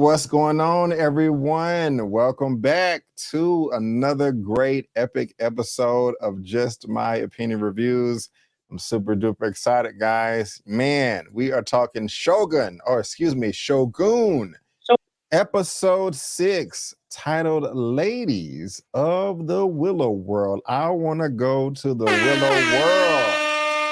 What's going on, everyone? Welcome back to another great epic episode of Just My Opinion Reviews. I'm super duper excited, guys. Man, we are talking Shogun, or excuse me, Shogun, episode 6, titled Ladies of the Willow World. I want to go to the Willow World.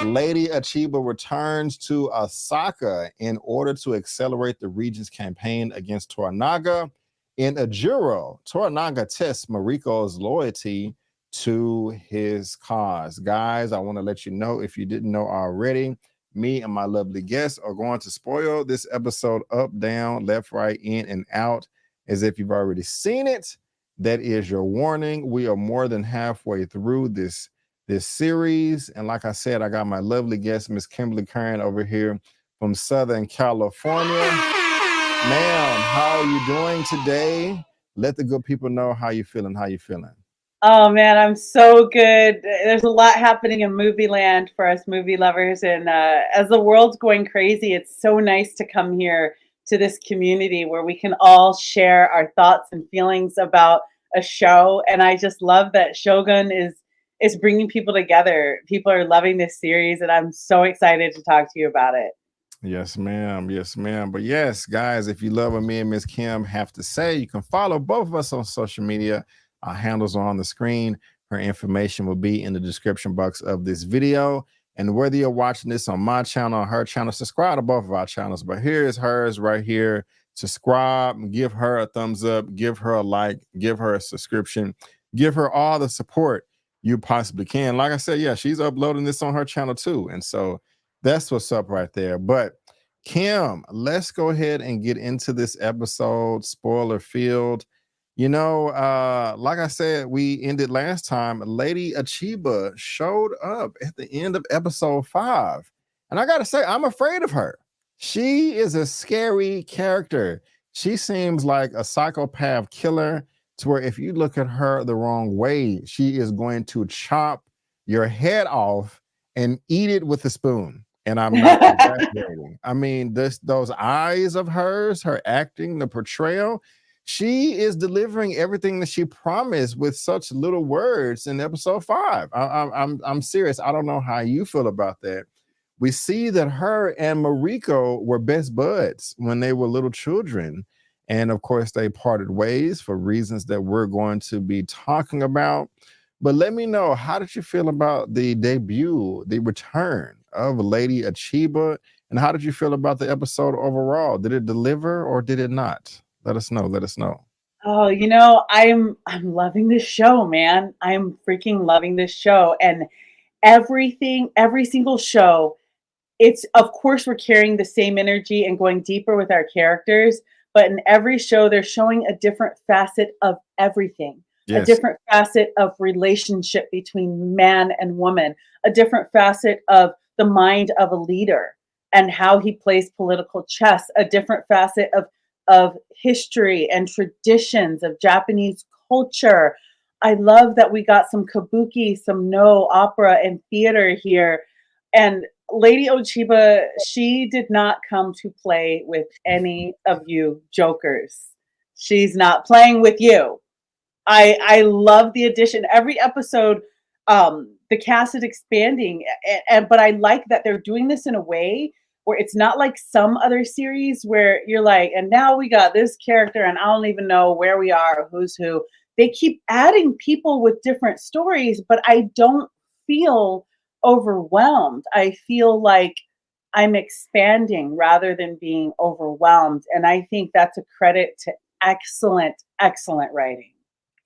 Lady Ochiba returns to Osaka in order to accelerate the region's campaign against Toranaga. In Ajuro, Toranaga tests Mariko's loyalty to his cause. Guys, I want to let you know, if you didn't know already, me and my lovely guests are going to spoil this episode up, down, left, right, in, and out, as if you've already seen it. That is your warning. We are more than halfway through this series, and like I said, I got my lovely guest, Miss Kimberly Kern, over here from Southern California. Ma'am, how are you doing today? Let the good people know how you feeling. Oh man, I'm so good. There's a lot happening in movie land for us movie lovers, and as the world's going crazy, it's so nice to come here to this community where we can all share our thoughts and feelings about a show. And I just love that Shogun is bringing people together. People are loving this series, and I'm so excited to talk to you about it. Yes, ma'am. Yes, ma'am. But yes, guys, if you love what me and Miss Kim have to say, you can follow both of us on social media. Our handles are on the screen. Her information will be in the description box of this video. And whether you're watching this on my channel or her channel, subscribe to both of our channels. But here is hers right here. Subscribe, give her a thumbs up, give her a like, give her a subscription, give her all the support you possibly can. Like I said, yeah, she's uploading this on her channel too. And so that's what's up right there. But Kim, let's go ahead and get into this episode, spoiler filled. Like I said, we ended last time. Lady Ochiba showed up at the end of episode 5. And I got to say, I'm afraid of her. She is a scary character. She seems like a psychopath killer, to where if you look at her the wrong way, she is going to chop your head off and eat it with a spoon. And I'm not exaggerating. I mean, those eyes of hers, her acting, the portrayal, she is delivering everything that she promised with such little words in episode 5. I'm serious. I don't know how you feel about that. We see that her and Mariko were best buds when they were little children. And of course, they parted ways for reasons that we're going to be talking about. But let me know, how did you feel about the debut, the return of Lady Ochiba? And how did you feel about the episode overall? Did it deliver or did it not? Let us know. Oh, I'm loving this show, man. I'm freaking loving this show, and every single show, it's, of course, we're carrying the same energy and going deeper with our characters, but in every show they're showing a different facet of everything. A Yes. different facet of relationship between man and woman, a different facet of the mind of a leader and how he plays political chess, a different facet of history and traditions of Japanese culture. I love that we got some kabuki, some no opera and theater here. And Lady Ochiba, she did not come to play with any of you jokers. She's not playing with you. I love the addition. Every episode, the cast is expanding, and but I like that they're doing this in a way where it's not like some other series where you're like, and now we got this character, and I don't even know where we are or who's who. They keep adding people with different stories, but I don't feel overwhelmed. I feel like I'm expanding rather than being overwhelmed, and I think that's a credit to excellent writing.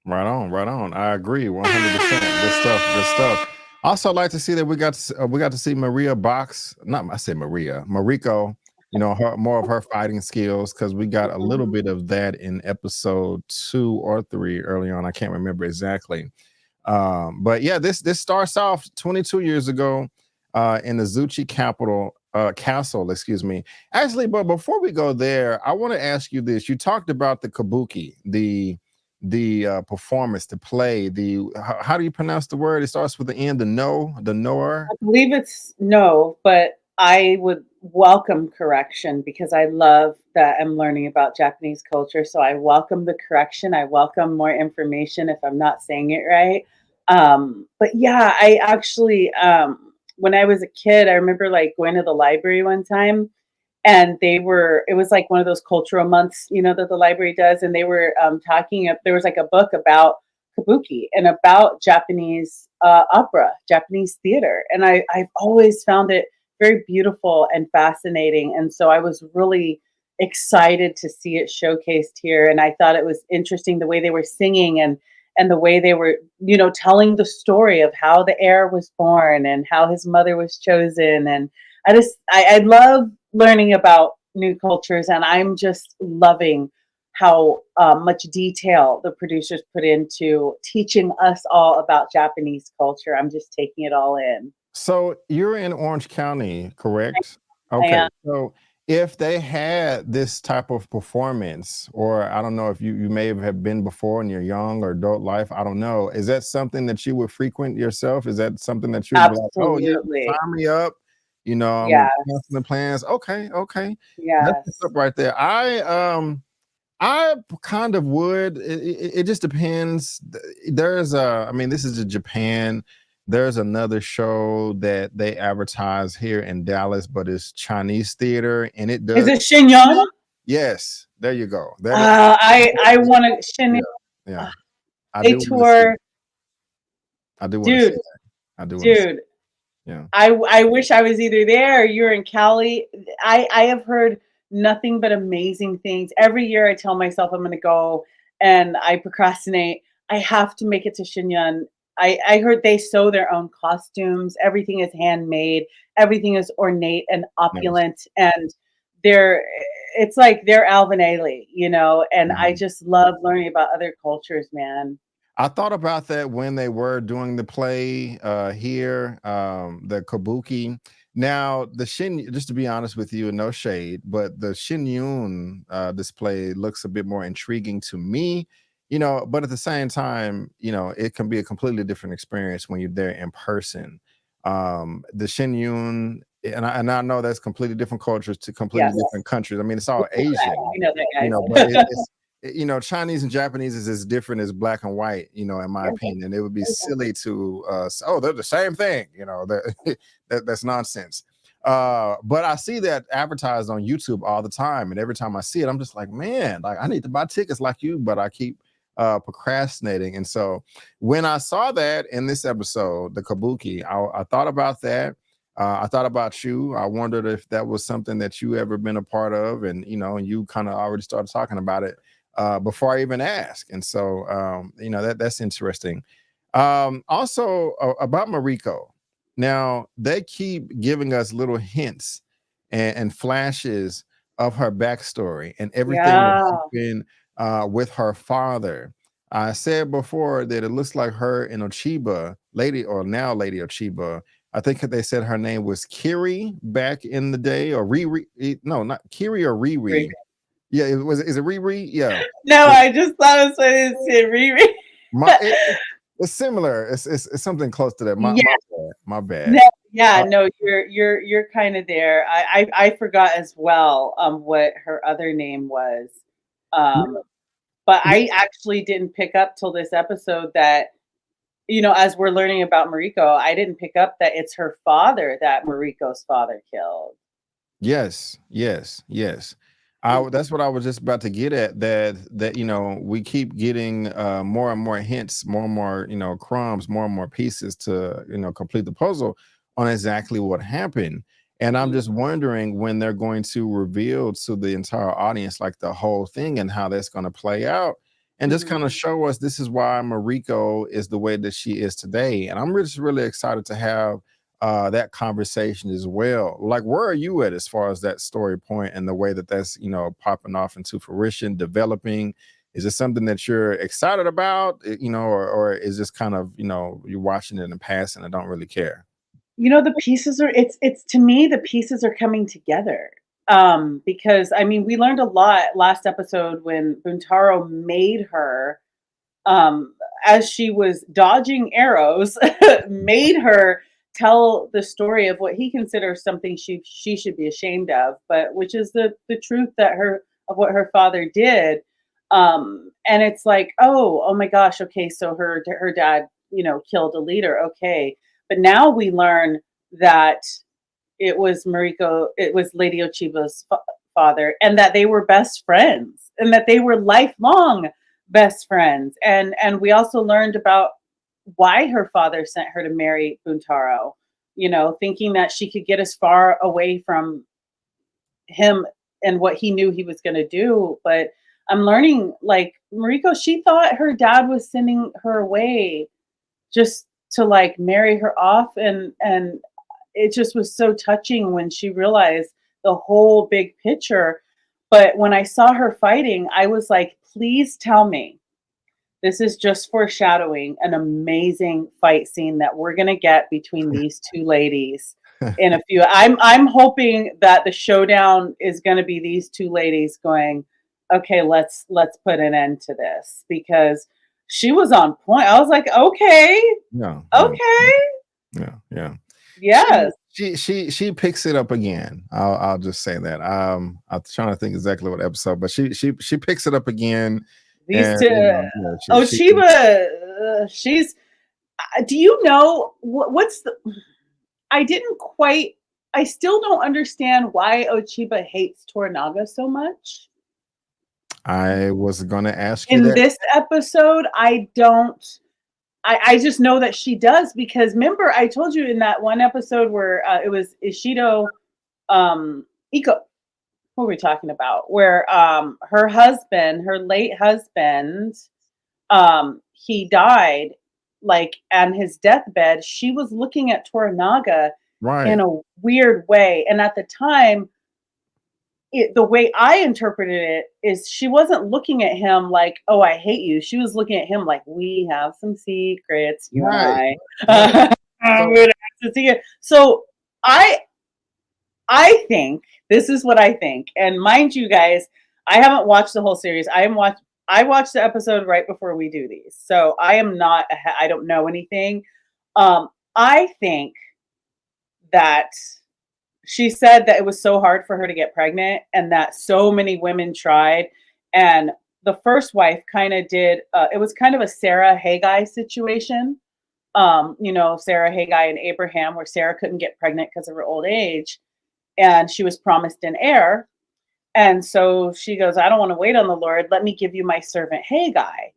Right on, right on. I agree 100%. Good stuff, good stuff. Also like to see that we got to see Maria box, not I said Maria, Mariko, her more of her fighting skills, because we got a little bit of that in episode 2 or 3 early on. I can't remember exactly. But yeah, this starts off 22 years ago in the Zuchi capital castle, excuse me. Actually, but before we go there, I want to ask you this. You talked about the kabuki, the performance, to play, how do you pronounce the word? It starts with the N, the noer. I believe it's no, but I would welcome correction because I love that I'm learning about Japanese culture. So I welcome the correction. I welcome more information if I'm not saying it right. But yeah, I actually, when I was a kid, I remember like going to the library one time and it was like one of those cultural months, that the library does. And they were talking, there was like a book about kabuki and about Japanese opera, Japanese theater. And I've always found it very beautiful and fascinating. And so I was really excited to see it showcased here. And I thought it was interesting the way they were singing and the way they were, telling the story of how the heir was born and how his mother was chosen. And I love learning about new cultures, and I'm just loving how much detail the producers put into teaching us all about Japanese culture. I'm just taking it all in. So you're in Orange County, I, correct? I Okay. am So if they had this type of performance, or I don't know if you may have been before in your young or adult life, I don't know. Is that something that you would frequent yourself? Is that something that you'd be like, oh yeah, absolutely, sign me up? I'm yes, canceling plans. Okay, okay. That's what's yes. up right there. I kind of would. It just depends. There's I mean, this is Japan. There's another show that they advertise here in Dallas, but it's Chinese theater, and it Is does. it Shinyon? Yes, there you go. That is, I want to Shinyon. yeah, yeah. I They do want to see tour, it. I do want to see dude, that. I do want to see. dude. Yeah. I wish I was either there or you're in Cali. I have heard nothing but amazing things. Every year I tell myself I'm going to go and I procrastinate. I have to make it to Shenyang. I heard they sew their own costumes. Everything is handmade. Everything is ornate and Nice. opulent. And they're, it's like they're Alvin Ailey, and I Mhm. just love learning about other cultures, man. I thought about that when they were doing the play here, the Kabuki. Now, the Shin, just to be honest with you, and no shade, but the Shinyun display looks a bit more intriguing to me, but at the same time, it can be a completely different experience when you're there in person. The Shinyun, and I know that's completely different cultures to completely Yes. different countries. I mean, it's We all know that. Asian, We know that, but guys. Chinese and Japanese is as different as black and white, in my opinion. It would be silly to oh, they're the same thing, that's nonsense. But I see that advertised on YouTube all the time, and every time I see it, I'm just like, man, like I need to buy tickets like you, but I keep procrastinating. And so when I saw that in this episode, the Kabuki, I thought about that. I thought about you. I wondered if that was something that you ever been a part of, and you kind of already started talking about it before I even ask. And so, that's interesting. Also, about Mariko. Now, they keep giving us little hints and flashes of her backstory and everything that Yeah. happened with her father. I said before that it looks like her and Ochiba, lady or now Lady Ochiba. I think they said her name was Kiri back in the day, or Riri. No, not Kiri or Riri. Yeah, it was. Is it Riri? Yeah. No, So I just thought it was funny to say Riri. my it's similar. It's something close to that. My Yeah, my bad. My bad. no, yeah, Uh, no, you're kind of there. I forgot as well what her other name was. Um but yeah, I actually didn't pick up till this episode that as we're learning about Mariko, I didn't pick up that it's her father that Mariko's father killed. yes, yes, yes. Mhm. That's what I was just about to get at. That we keep getting more and more hints, more and more crumbs, more and more pieces to complete the puzzle on exactly what happened. And I'm Mhm. just wondering when they're going to reveal to the entire audience like the whole thing and how that's going to play out, and just kind of Mhm. show us this is why Mariko is the way that she is today. And I'm just really excited to have that conversation as well. Like, where are you at as far as that story point and the way that that's popping off into fruition, developing? Is it something that you're excited about, or is this kind of you're watching it and passing and don't really care? The pieces are it's to me, the pieces are coming together. Because I mean, we learned a lot last episode when Buntaro made her um as she was dodging arrows, made her tell the story of what he considers something she should be ashamed of, but which is the truth that her of what her father did. And it's like, oh my gosh, okay, so her dad, killed a leader, okay, but now we learn that it was Lady Ochiba's father, and that they were best friends, and that they were lifelong best friends, and we also learned about why her father sent her to marry Buntaro, thinking that she could get as far away from him and what he knew he was going to do. But I'm learning, like, Mariko, she thought her dad was sending her away just to like marry her off, and it just was so touching when she realized the whole big picture. But when I saw her fighting, I was like, please tell me this is just foreshadowing an amazing fight scene that we're going to get between these two ladies in a few. I'm hoping that the showdown is going to be these two ladies going, okay, let's put an end to this, because she was on point. I was like, okay, Yeah. okay, Yeah. yes. She picks it up again. I'll just say that. I'm trying to think exactly what episode, but she picks it up again. These And two, Ochiba, she's. Do you know what's the? I didn't quite. I still don't understand why Ochiba hates Toranaga so much. I was gonna ask you In that. this episode, I don't. I just know that she does, because remember I told you in that one episode where it was Ishido, Iko. What were we talking about? Where her late husband, he died, like on his deathbed. She was looking at Toranaga Right. in a weird way, and at the time, the way I interpreted it is she wasn't looking at him like, "Oh, I hate you." She was looking at him like, "We have some secrets, you and Right. Right. I." So We have some secrets. So I I think this is what I think, and mind you, guys, I haven't watched the whole series. I watched the episode right before we do these, so I am not. I don't know anything. I think that she said that it was so hard for her to get pregnant, and that so many women tried, and the first wife kind of did. It was kind of a Sarah Haggai situation. Sarah Haggai and Abraham, where Sarah couldn't get pregnant because of her old age, and she was promised an heir. And so she goes, I don't want to wait on the Lord. Let me give you my servant Haggai.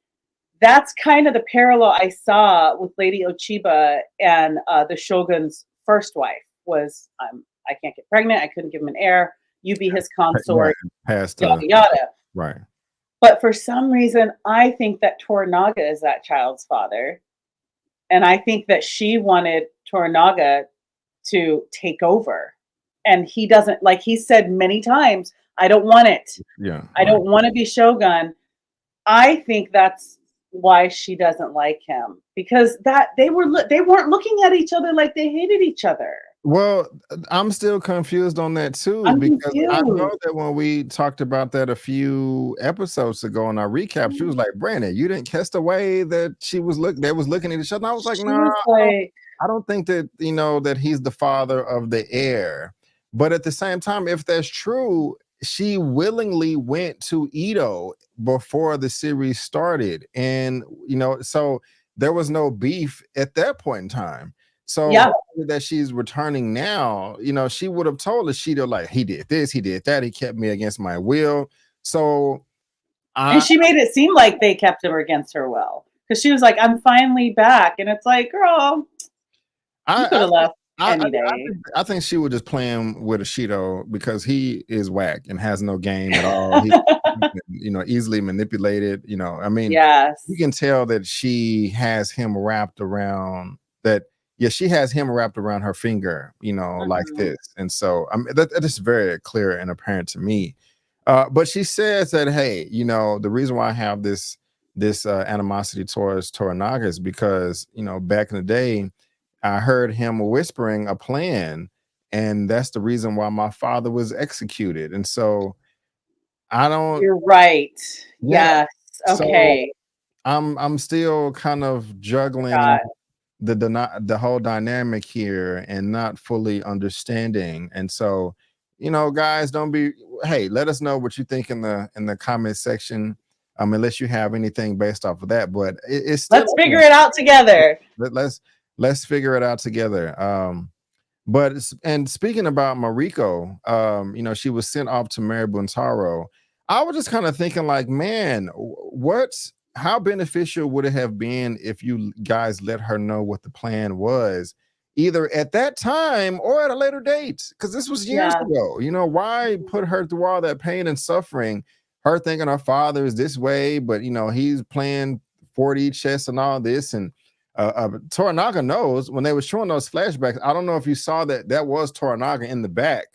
That's kind of the parallel I saw with Lady Ochiba and the Shogun's first wife was, I can't get pregnant. I couldn't give him an heir. You be his right, consort, past yada, yada. right. But for some reason, I think that Toranaga is that child's father. And I think that she wanted Toranaga to take over. And he doesn't, like he said many times, I don't want it. Yeah. I don't want to be Shogun. I think that's why she doesn't like him, because that they weren't looking at each other like they hated each other. Well, I'm still confused on that too, I'm because I know confused. that when we talked about that a few episodes ago in our recap, she was like, Brandon, you didn't catch the way that they was looking at each other. And I was like, She nah, was like, I don't think that, that he's the father of the heir. But at the same time, if that's true, she willingly went to Ito before the series started. And, so there was no beef at that point in time. So yeah. that she's returning now, she would have told Ishida, like, he did this, he did that, he kept me against my will. So And I, she made it seem like they kept her against her will, because she was like, I'm finally back. And it's like, girl, you could I, have left I, any day. I think she was just playing with Ishido because he is whack and has no game at all. He, easily manipulated. I mean, you Yes. can tell that she has him wrapped around that. Yeah, she has him wrapped around her finger, like Mhm. this. And so that is very clear and apparent to me. But she says that, hey, the reason why I have this animosity towards Toranaga is because, back in the day, I heard him whispering a plan, and that's the reason why my father was executed. And so I don't, You're right. yeah. Yes. So Okay. I'm still kind of juggling God. the whole dynamic here and not fully understanding. And so, guys, don't be. Hey, let us know what you think in the comment section. Unless you have anything based off of that, but it's still Let's figure it out together. Let's figure it out together. And speaking about Mariko, she was sent off to marry Buntaro. I was just kind of thinking, like, man, how beneficial would it have been if you guys let her know what the plan was, either at that time or at a later date? Because this was years ago. Why put her through all that pain and suffering? Her thinking her father is this way, but he's playing 4D chess and all this, and Toranaga knows when they were showing those flashbacks. I don't know if you saw that was Toranaga in the back,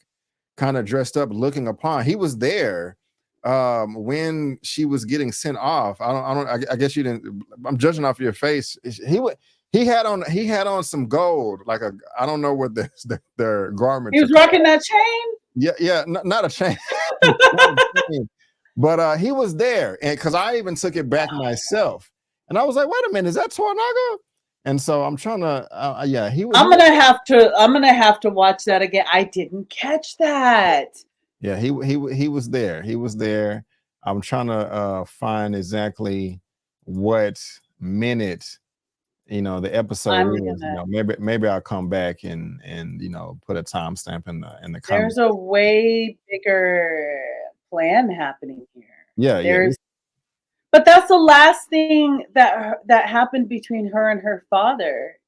kind of dressed up, looking upon. He was there when she was getting sent off. I guess you didn't. I'm judging off your face. He had on some gold, like I don't know what their garment. He was rocking that chain. Yeah, not a chain. Not a chain. But he was there, and because I even took it back myself, and I was like, "Wait a minute, is that Toranaga?" And so I'm trying to, he was. I'm gonna have to watch that again. I didn't catch that. Yeah, he was there. He was there. I'm trying to find exactly what minute, the episode is. Maybe I'll come back and put a timestamp in the comments. There's a way bigger plan happening here. Yeah, but that's the last thing that happened between her and her father.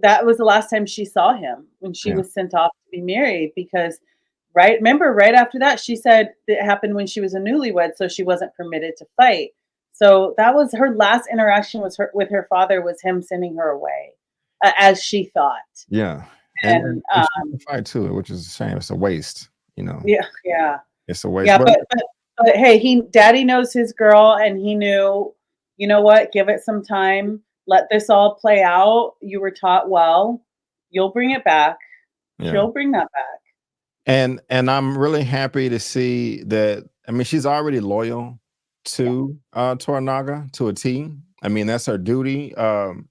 That was the last time she saw him, when she was sent off to be married. Because right after that, she said it happened when she was a newlywed, so she wasn't permitted to fight. So that was her last interaction with her father, was him sending her away, as she thought. Yeah, and she fight too, which is a shame. It's a waste, Yeah. It's a waste. Yeah, but hey, Daddy knows his girl, and he knew, you know what? Give it some time. Let this all play out. You were taught well. You'll bring it back. Yeah. She'll bring that back. And I'm really happy to see that. I mean, she's already loyal to Toranaga to a T. I mean, that's her duty.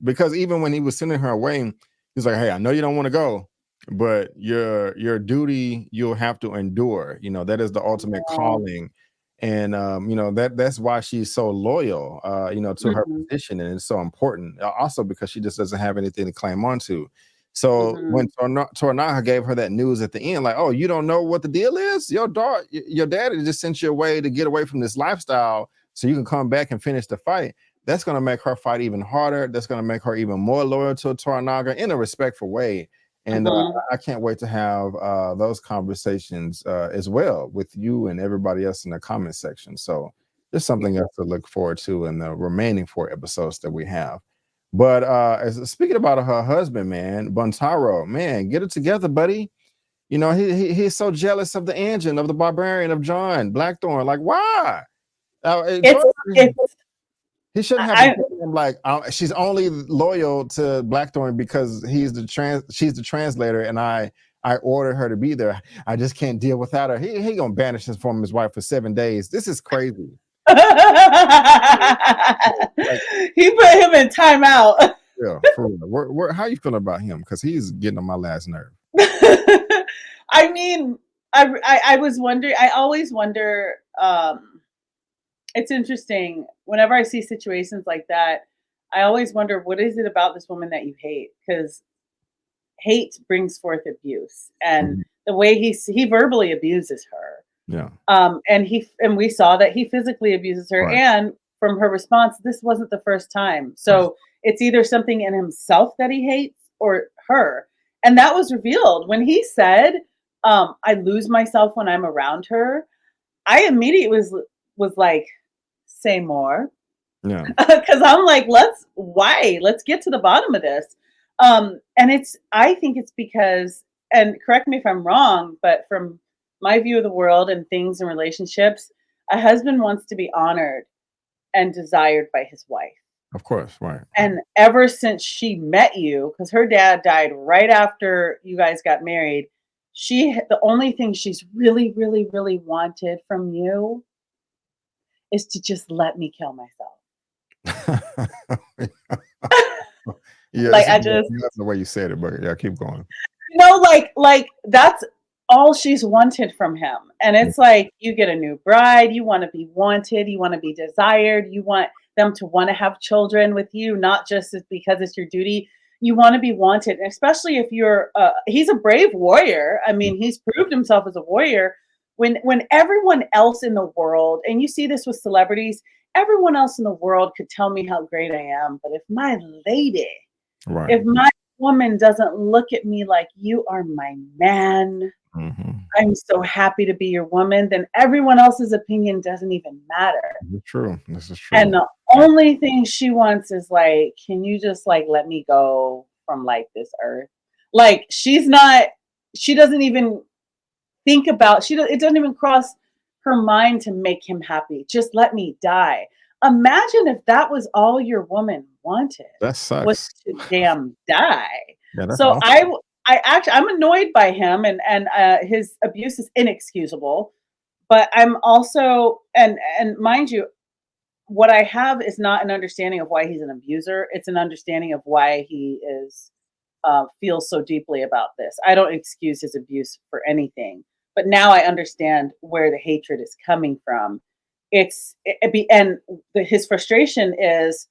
Because even when he was sending her away, he's like, "Hey, I know you don't want to go, but your duty you'll have to endure. That is the ultimate calling." And that's why she's so loyal, to her position, and it's so important. Also because she just doesn't have anything to claim onto. So when Toranaga gave her that news at the end, like, "Oh, you don't know what the deal is? Your daddy just sent you away to get away from this lifestyle so you can come back and finish the fight." That's going to make her fight even harder. That's going to make her even more loyal to Toranaga in a respectful way. And I can't wait to have those conversations as well with you and everybody else in the comment section. So there's something else to look forward to in the remaining 4 episodes that we have. But speaking about her husband, man, Buntaro, man, get it together, buddy. He's so jealous of the engine, of the barbarian, of John Blackthorne. Like, why? He shouldn't have to him like, she's only loyal to Blackthorne because she's the translator, and I ordered her to be there. I just can't deal without her. He gonna banish him from his wife for 7 days. This is crazy. He put him in timeout. Yeah, for real. How you feeling about him? Because he's getting on my last nerve. I mean, I was wondering. I always wonder. It's interesting. Whenever I see situations like that, I always wonder, what is it about this woman that you hate? Because hate brings forth abuse, and the way he verbally abuses her. Yeah. And we saw that he physically abuses her, right. And from her response, this wasn't the first time. So it's either something in himself that he hates or her, and that was revealed when he said, "I lose myself when I'm around her." I immediately was like, say more. Yeah. Because I'm like, let's get to the bottom of this. And I think it's because, and correct me if I'm wrong, but from my view of the world and things and relationships, a husband wants to be honored and desired by his wife. Of course, right. And ever since she met you, because her dad died right after you guys got married, the only thing she's really, really, really wanted from you is to just let me kill myself. Yeah, Like I just that's the way you said it, but yeah, keep going. no, like that's all she's wanted from him. And it's like you get a new bride, you want to be wanted, you want to be desired, you want them to want to have children with you, not just because it's your duty. You want to be wanted, and especially if you're he's a brave warrior. I mean, he's proved himself as a warrior. When everyone else in the world, and you see this with celebrities, everyone else in the world could tell me how great I am, but if my lady, Right. if my woman doesn't look at me like you are my man, Mhm. I'm so happy to be your woman, then everyone else's opinion doesn't even matter. This is true. This is And true. the only thing she wants is like, can you just like let me go from like this earth? Like she doesn't even think about it doesn't even cross her mind to make him happy. Just let me die. Imagine if that was all your woman wanted, That was sucks. to damn die. Yeah, that's So awful. I'm annoyed by him, and his abuse is inexcusable. But I'm also, and mind you, what I have is not an understanding of why he's an abuser. It's an understanding of why he is feels so deeply about this. I don't excuse his abuse for anything, but now I understand where the hatred is coming from. His frustration is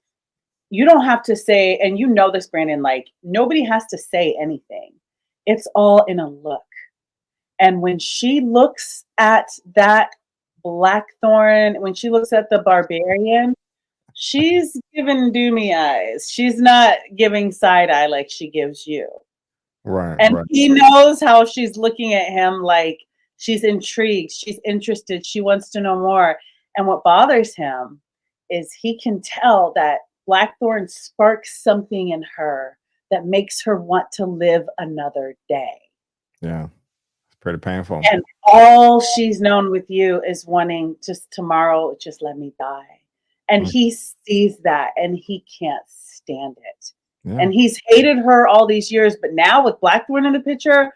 you don't have to say, and you know this, Brandon. Like nobody has to say anything. It's all in a look. And when she looks at that Blackthorne, when she looks at the barbarian, she's giving doomy eyes. She's not giving side eye like she gives you. Right, And right. he knows how she's looking at him like she's intrigued, she's interested, she wants to know more. And what bothers him is he can tell that Blackthorne sparks something in her that makes her want to live another day. Yeah. It's pretty painful. And all she's known with you is wanting just tomorrow, just let me die. And Mm, he sees that and he can't stand it. yeah. And he's hated her all these years, but now with Blackthorne in the picture,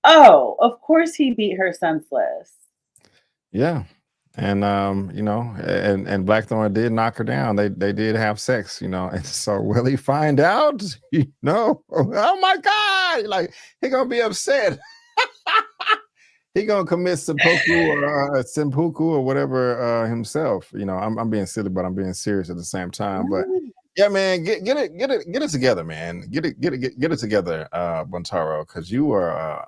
oh, of course he beat her senseless. Yeah. And and Blackthorn did knock her down. They did have sex, and so will he find out? Oh my God. Like he gonna be upset. He gonna commit seppuku or whatever himself. I'm being silly, but I'm being serious at the same time. But yeah, man, get it together, man. Get it together, Buntaro, because you are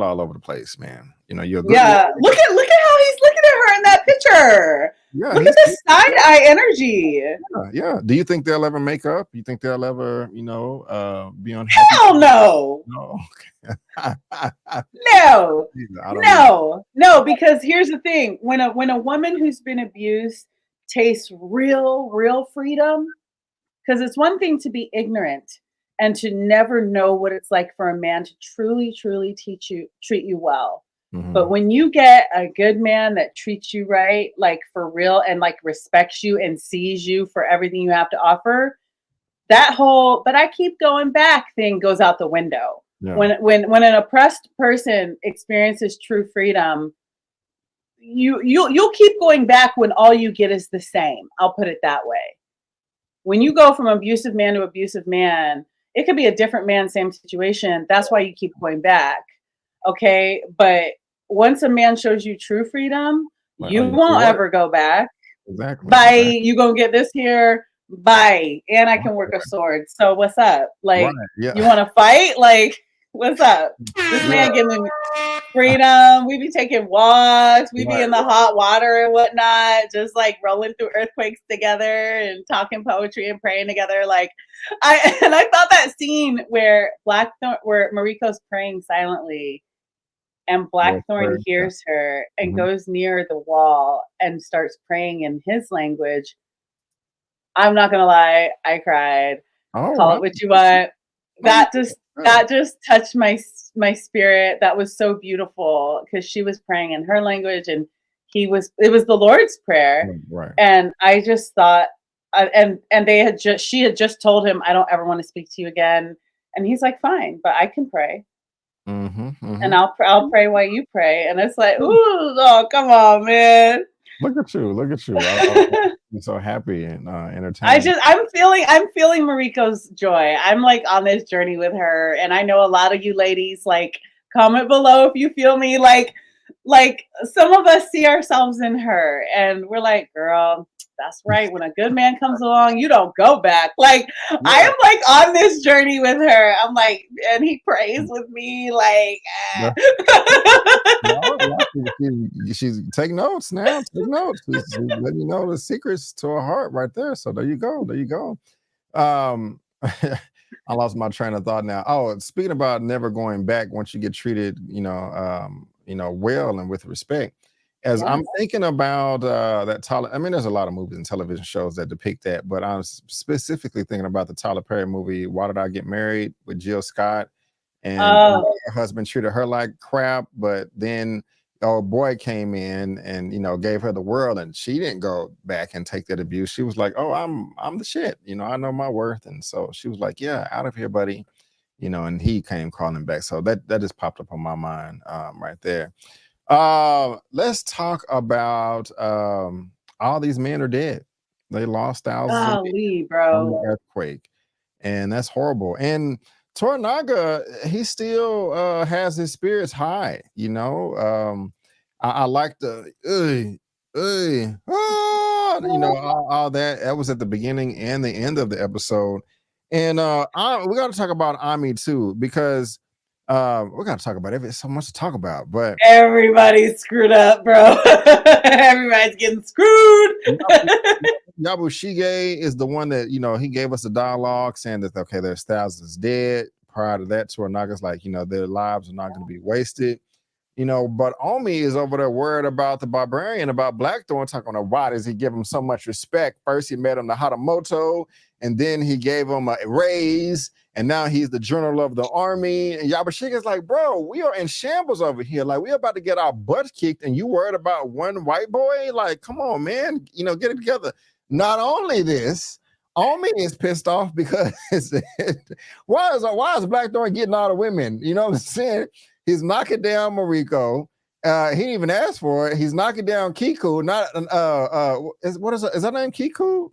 all over the place, man. You're a good Yeah, warrior. look at how he's looking at her in that picture. Yeah, Look at the side eye energy. yeah. Do you think they'll ever make up? You think they'll ever, be unhappy? Hell no. No. No. I don't either. No, because here's the thing. When a woman who's been abused tastes real freedom, because it's one thing to be ignorant and to never know what it's like for a man to truly treat you well. But Mhm. when you get a good man that treats you right, like for real, and like respects you and sees you for everything you have to offer, that whole "but I keep going back" thing goes out the window. Yeah. When an oppressed person experiences true freedom, you'll keep going back when all you get is the same. I'll put it that way. When you go from abusive man to abusive man, it could be a different man, same situation. That's why you keep going back. Okay. But once a man shows you true freedom, Like, oh, you you won't what? ever go back. Exactly. Bye. Exactly. You gonna get this here. Bye. And I can work a sword. So what's up? Right. Like, you Yeah. wanna fight? Like, what's up? This Yeah. man giving me freedom. We be taking walks. We be Right. in the hot water and whatnot, just like rolling through earthquakes together and talking poetry and praying together. Like I thought that scene where where Mariko's praying silently and Yes, Blackthorn sir. Yeah. hears her and Mhm. goes near the wall and starts praying in his language. I'm not gonna lie, I cried. All Call right. it what you want. Oh, yeah. That just touched my spirit. That was so beautiful because she was praying in her language and it was the Lord's prayer. Right. Right. And I just thought and she had just told him, I don't ever want to speak to you again. And he's like, fine, but I can pray. Mhm. And Mhm. I'll pray while you pray. And it's like, ooh, oh, come on, man. Look at you. Look at you. I'm so happy and entertained. I'm feeling Mariko's joy. I'm like on this journey with her, and I know a lot of you ladies like comment below if you feel me like some of us see ourselves in her, and we're like, girl, that's right. When a good man comes along, you don't go back. Like I Yeah. am like on this journey with her. I'm like, and he prays with me, like. Yeah. No, yeah, she's take notes now. Take notes. She's letting you know the secrets to her heart right there. So there you go. There you go. Um, I lost my train of thought now. Oh, speaking about never going back once you get treated, well and with respect. As Yes. I'm thinking about I mean, there's a lot of movies and television shows that depict that, but I'm specifically thinking about the Tyler Perry movie "Why Did I Get Married" with Jill Scott, and Oh, her husband treated her like crap, but then old boy came in and gave her the world, and she didn't go back and take that abuse. She was like, oh, I'm the shit, I know my worth. And so she was like, yeah, out of here, buddy. And he came calling back. So that just popped up on my mind right there. Let's talk about all these men are dead. They lost thousands of men golly, on the bro. earthquake, and that's horrible. And Toranaga, he still has his spirits high. I like the all that. That was at the beginning and the end of the episode. And we got to talk about Ami too, because we got to talk about it. So much to talk about, but Everybody's screwed up, bro. Everybody's getting screwed. Yabushige is the one that he gave us the dialogue saying that okay, there's thousands dead. Prior to that, Toranaga's like their lives are not going to be wasted. But Omi is over there worried about the barbarian, about Blackthorne, talking about why does he give him so much respect? First, he met him the Hatamoto, and then he gave him a raise, and now he's the general of the army. And Yabashika's like, bro, we are in shambles over here. Like, we're about to get our butts kicked, and you worried about one white boy? Like, come on, man. Get it together. Not only this, Omi is pissed off because why is Blackthorne getting all the women? You know what I'm saying? He's knocking down Mariko. He didn't even ask for it. He's knocking down Kiku. Not is that name Kiku?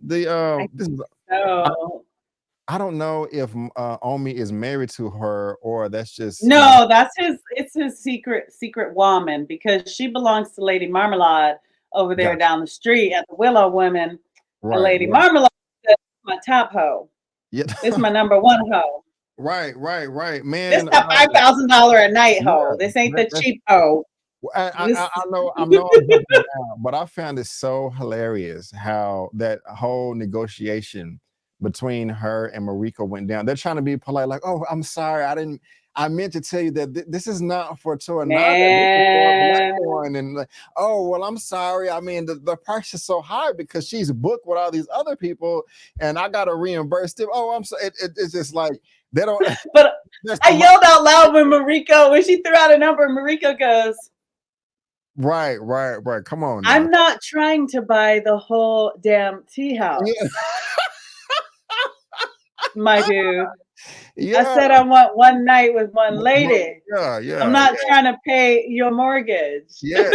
I don't know if Omi is married to her or that's just No, it's his secret woman, because she belongs to Lady Marmalade over there Gotcha. down the street at the Willow women. Right, And Lady right. Marmalade is my top hoe. Yeah. This is my number one hoe. Right, This man. the $5,000 a night Yeah, hoe. This ain't the that's cheap hoe. I know I'm jumping around, but I found it so hilarious how that whole negotiation between her and Mariko went down. They're trying to be polite, like, "Oh, I'm sorry, I meant to tell you that this is not for Toranaga, this is for Man. Blackthorne." And like, "Oh, well, I'm sorry. I mean, the price is so high because she's booked with all these other people, and I got to reimburse them." Oh, I'm sorry. It's just like they don't. But I yelled out loud when she threw out a number, Mariko goes, Right. Come on now. I'm not trying to buy the whole damn tea house. Yeah. My dude. Yeah. I said I want one night with one lady. Yeah. I'm not trying to pay your mortgage. Yeah.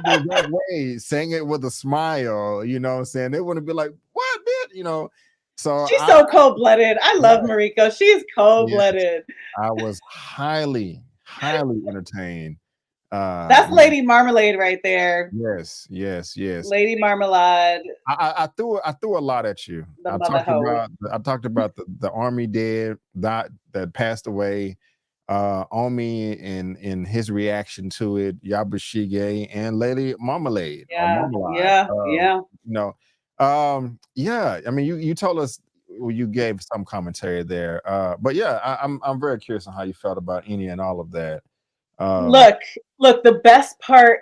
That way, saying it with a smile, you know what I'm saying? They wouldn't be like, what, bitch? So she's so cold-blooded. I love Mariko. She's cold-blooded. I was highly entertained. That's Lady Marmalade right there. Yes. Lady Marmalade. I threw a lot at you. I talked about the army dead that passed away. Omi in his reaction to it, Yabushige and Lady Marmalade. Yeah. I mean, you told us you gave some commentary there, but yeah, I'm very curious on how you felt about any and all of that. Look, the best part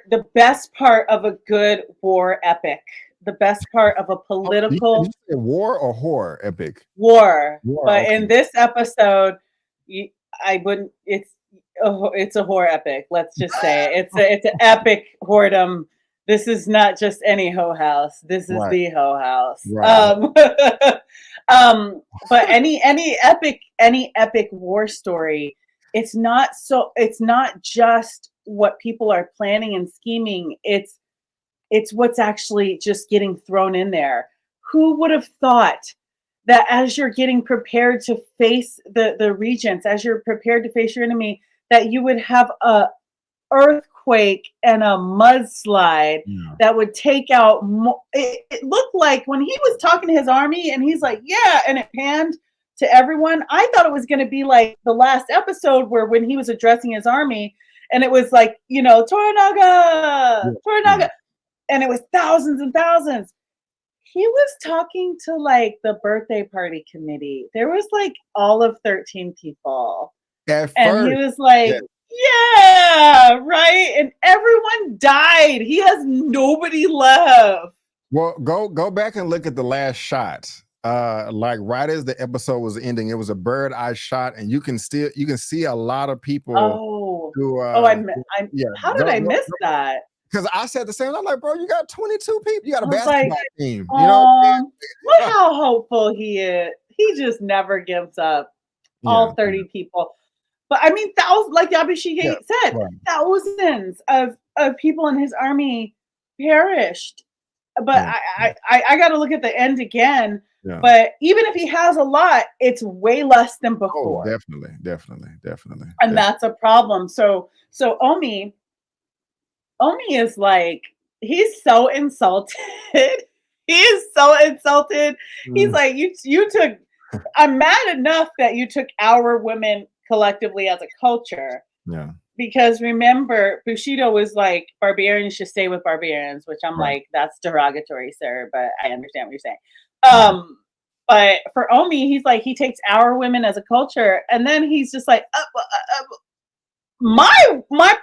of a good war epic, the best part of a political did you say war or horror epic? War. But okay. In this episode, I wouldn't. It's a horror epic. Let's just say it's an epic whoredom. This is not just any hoe house. This is the hoe house. Right. But any epic war story, it's not just what people are planning and scheming. It's It's what's actually just getting thrown in there. Who would have thought that as you're getting prepared to face the regents, as you're prepared to face your enemy, that you would have a earthquake and a mudslide Yeah. that would take out it looked like when he was talking to his army and he's like, yeah, and it panned to everyone. I thought it was going to be like the last episode where when he was addressing his army and it was like, Toranaga, Yeah. and it was thousands and thousands. He was talking to like the birthday party committee. There was like all of 13 people. At And he first, was like, yeah, right. And everyone died. He has nobody left. well, go back and look at the last shot. Like right as the episode was ending, it was a bird eye shot, and you can see a lot of people. Oh, Who, I'm. yeah. How did I miss that? Because I said the same. I'm like, bro, you got 22 people. You got a I was like, basketball team. You know, look how hopeful he is. He just never gives up. All 30 people. But I mean, thousands, like Yabashige said, thousands of people in his army perished. But I got to look at the end again. Yeah. But even if he has a lot, it's way less than before. Oh, definitely. And that's a problem. So Omi is like, he's so insulted. He is so insulted. He's like, you took. I'm mad enough that you took our women collectively as a culture. Yeah. Because remember, Bushido was like, barbarians should stay with barbarians, which I'm like, that's derogatory, sir, but I understand what you're saying. But for Omi, he's like, he takes our women as a culture, and then he's just like, my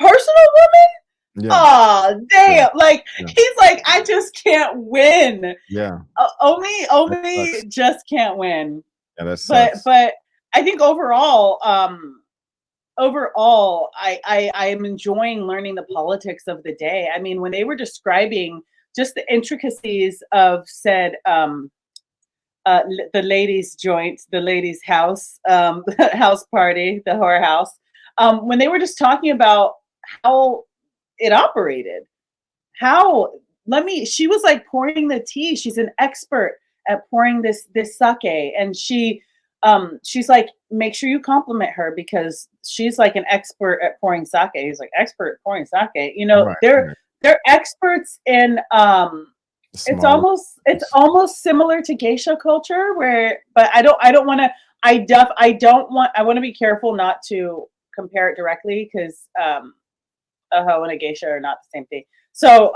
personal woman? Yeah. Oh, damn. Yeah. Like, he's like, I just can't win. Yeah. Omi just can't win. Yeah, that sucks. But I think overall, I am enjoying learning the politics of the day. I mean, when they were describing just the intricacies of said the ladies' joint, the ladies' house, house party, the horror house, when they were just talking about how it operated, she was like pouring the tea. She's an expert at pouring this sake, and she's like, make sure you compliment her because she's like an expert at pouring sake. He's like, expert at pouring sake. They're experts in it's almost similar to geisha culture but I want to be careful not to compare it directly because a hoe and a geisha are not the same thing. So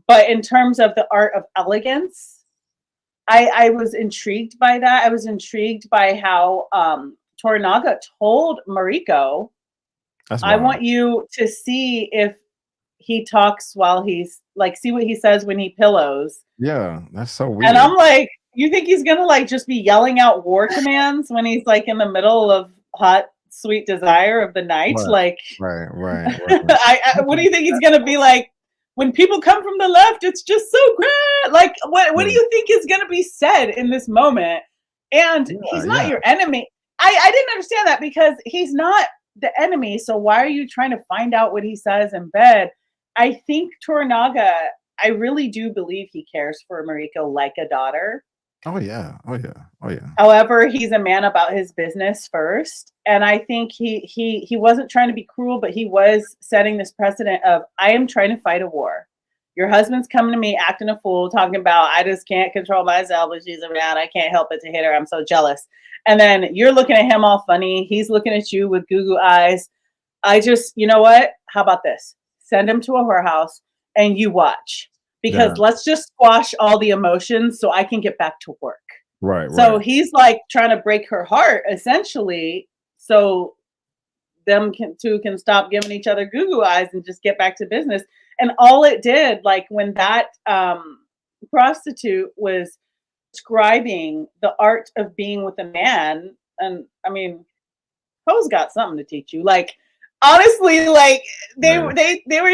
but in terms of the art of elegance, I was intrigued by that. I was intrigued by how Toranaga told Mariko, I want you to see if he talks while he's like, see what he says when he pillows. Yeah, that's so weird. And I'm like, you think he's gonna like just be yelling out war commands when he's like in the middle of hot, sweet desire of the night? Right, like, right. What do you think he's gonna be like? When people come from the left, it's just so great. Like, what do you think is going to be said in this moment? And he's not your enemy. I didn't understand that because he's not the enemy. So why are you trying to find out what he says in bed? I think Toranaga, I really do believe he cares for Mariko like a daughter. Oh yeah. However, he's a man about his business first. And I think he wasn't trying to be cruel, but he was setting this precedent of, I am trying to fight a war. Your husband's coming to me acting a fool, talking about, I just can't control myself when she's around. I can't help it to hit her. I'm so jealous. And then you're looking at him all funny. He's looking at you with goo eyes. You know what? How about this? Send him to a whorehouse and you watch. Because let's just squash all the emotions so I can get back to work. Right. So he's like trying to break her heart, essentially, so them two can stop giving each other goo eyes and just get back to business. And all it did, like when that prostitute was describing the art of being with a man, and I mean, hoes got something to teach you. Like, honestly, like they were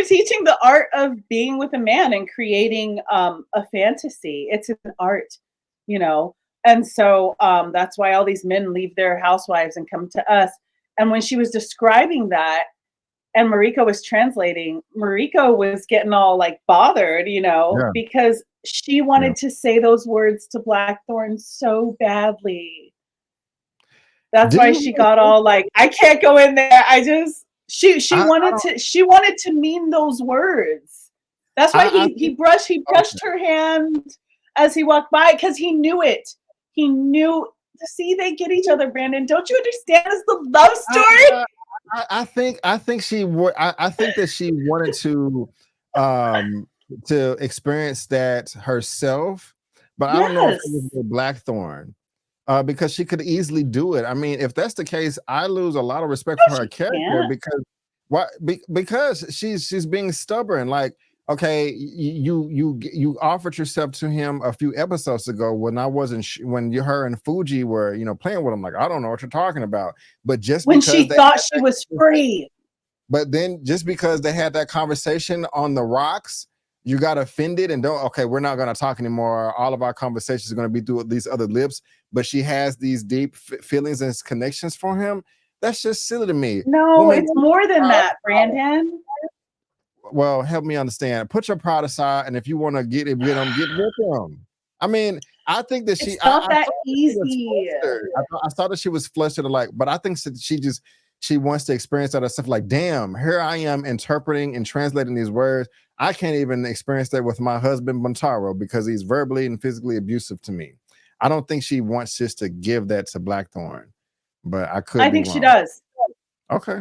teaching the art of being with a man and creating a fantasy. It's an art, and so that's why all these men leave their housewives and come to us. And when she was describing that, and Mariko was translating, Mariko was getting all like bothered, Yeah, because she yeah. wanted to say those words to Blackthorne so badly. That's Do why you she really got think? all like, I can't go in there. I just she I wanted don't. to mean those words. That's why I he think. he Okay. brushed her hand as he walked by because he knew it. He knew. See, they get each other, Brandon. Don't you understand? It's the love story. I, I think she would. I think that she wanted um to experience that herself, but I don't know if it was Yes. with Blackthorn. Because she could easily do it. I mean, if that's the case, I lose a lot of respect No, for her she character can't. because why? Because she's being stubborn. Like, okay, you offered yourself to him a few episodes ago when I wasn't when her and Fuji were playing with him. Like, I don't know what you're talking about. But just When because she they thought had she that was conversation, free. but then just because they had that conversation on the rocks, you got offended and don't, okay, we're not going to talk anymore. All of our conversations are going to be through these other lips, but she has these deep feelings and connections for him. That's just silly to me. No, Woman, it's more than that, Brandon. well, help me understand. Put your pride aside, and if you want to get him, get with him. I mean, I think that It's not I that saw that she was easy. flustered. I saw that she was flustered, like, but I think that she wants to experience that stuff. Like, damn, here I am interpreting and translating these words. I can't even experience that with my husband Buntaro because he's verbally and physically abusive to me. I don't think she wants just to give that to Blackthorn, but I could I be think she wrong. does. Okay,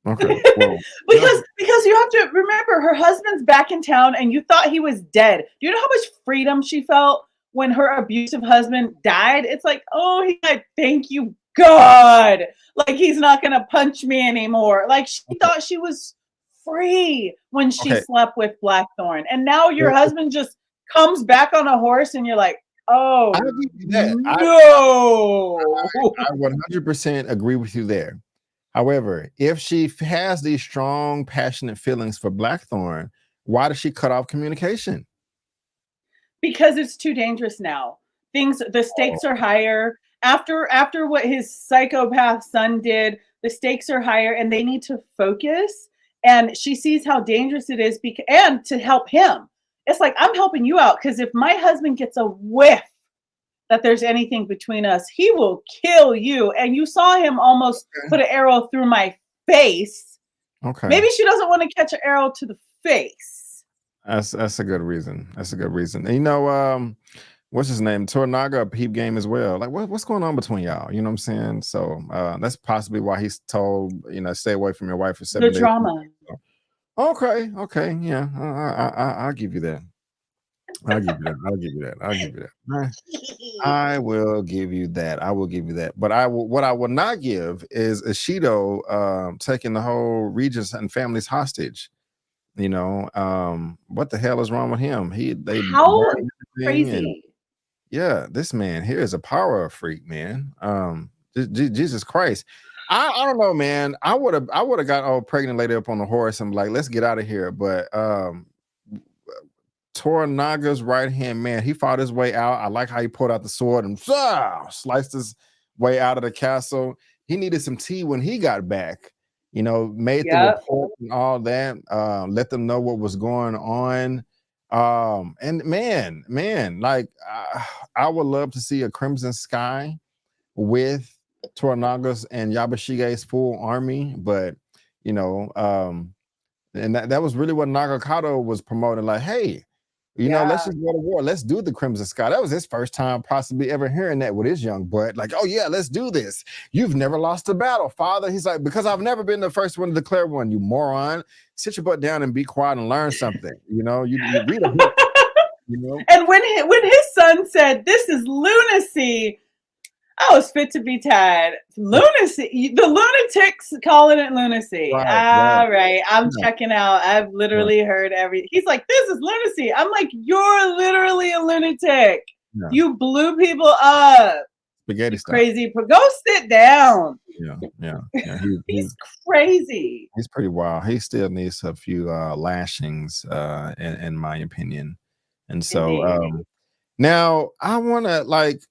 okay. Well, Because you have to remember her husband's back in town and you thought he was dead. Do you know how much freedom she felt when her abusive husband died? It's like, oh, he's like, thank you, God. Like he's not gonna punch me anymore. Like she okay, thought she was free when she okay. slept with Blackthorn. And now your Well, husband just comes back on a horse and you're like, I'll oh give you that. no. I 100% agree with you there. However, if she has these strong, passionate feelings for Blackthorn, why does she cut off communication? Because it's too dangerous now. The Oh, stakes are higher. After what his psychopath son did, the stakes are higher and they need to focus. And she sees how dangerous it is and to help him. It's like I'm helping you out because if my husband gets a whiff that there's anything between us, he will kill you. And you saw him almost put an arrow through my face. okay. Maybe she doesn't want to catch an arrow to the face. That's a good reason. That's a good reason. And what's his name? Toranaga peep game as well. Like what's going on between y'all? You know what I'm saying? So that's possibly why he's told, stay away from your wife for The 7 days. drama. Okay, okay, yeah. I'll give you that. I'll give you that. I'll give you that. I'll give you that. I will give you that. I will give you that. But what I will not give is Ishido taking the whole regents and families hostage. What the hell is wrong with him? They How burned everything, and crazy. yeah, this man here is a power freak, man. Jesus Christ. I don't know, man. I would have got old pregnant lady up on the horse and like, let's get out of here. But Toranaga's right hand man, he fought his way out. I like how he pulled out the sword and sliced his way out of the castle. He needed some tea when he got back. Made the Yep. report and all that. Let them know what was going on. And man, like I would love to see a Crimson Sky with Toranaga's and Yabashige's full army, but you know, and that was really what Nagakado was promoting. Like, hey, let's Yeah. just go to war. Let's do the Crimson Sky. That was his first time possibly ever hearing that with his young butt. Like, oh yeah, let's do this. You've never lost a battle, father. He's like, because I've never been the first one to declare one, you moron. Sit your butt down and be quiet and learn something. You read a book, you know. And when his son said, "This is lunacy," I was fit to be tied. Lunacy. The lunatics calling it lunacy. Right, right. All right, I'm Yeah, checking out. I've yeah, literally heard He's like, "This is lunacy." I'm like, "You're literally a lunatic. yeah. You blew people up. Spaghetti You style. crazy. Go sit down." Yeah, yeah, yeah. He's crazy. He's pretty wild. He still needs a few lashings, in my opinion. And so Indeed. now I want to like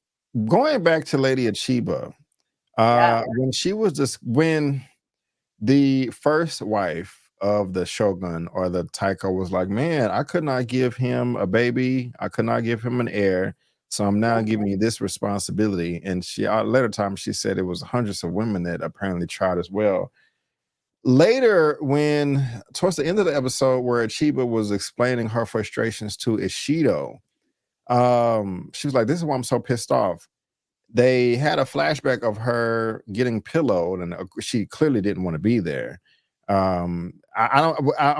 going back to Lady Achiba. Yeah. When the first wife of the Shogun or the Taiko was like, man, I could not give him a baby. I could not give him an heir. So I'm now giving you this responsibility. And she, later time, she said it was hundreds of women that apparently tried as well. Later, when towards the end of the episode where Ochiba was explaining her frustrations to Ishido, she was like, this is why I'm so pissed off. They had a flashback of her getting pillowed, and she clearly didn't want to be there. I'm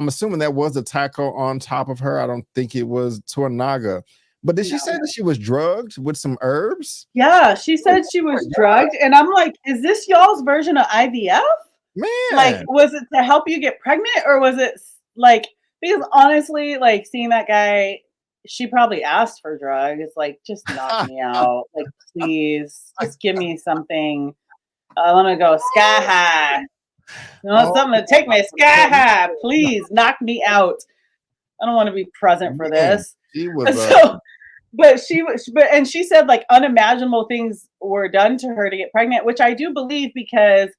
assuming that was the taco on top of her. I don't think it was Toranaga. But did she say that she was drugged with some herbs? Yeah, she said she was drugged, and I'm like, is this y'all's version of IVF? Man, like, was it to help you get pregnant, or was it like, because honestly, like, seeing that guy, she probably asked for drugs, like, just knock me out, like, please, just give me something. I want to go sky high. You want something to take me sky high, please knock me out. I don't want to be present for this. She was and she said like unimaginable things were done to her to get pregnant, which I do believe, because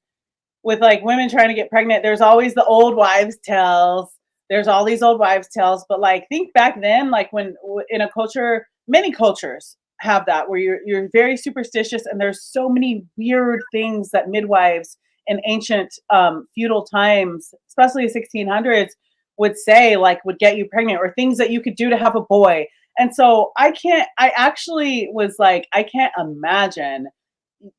with like women trying to get pregnant, there's always the old wives' tales. There's all these old wives' tales, but like think back then, like when in a culture, many cultures have that where you're very superstitious, and there's so many weird things that midwives in ancient feudal times, especially the 1600s, would say, like would get you pregnant, or things that you could do to have a boy. And so I actually was like, I can't imagine.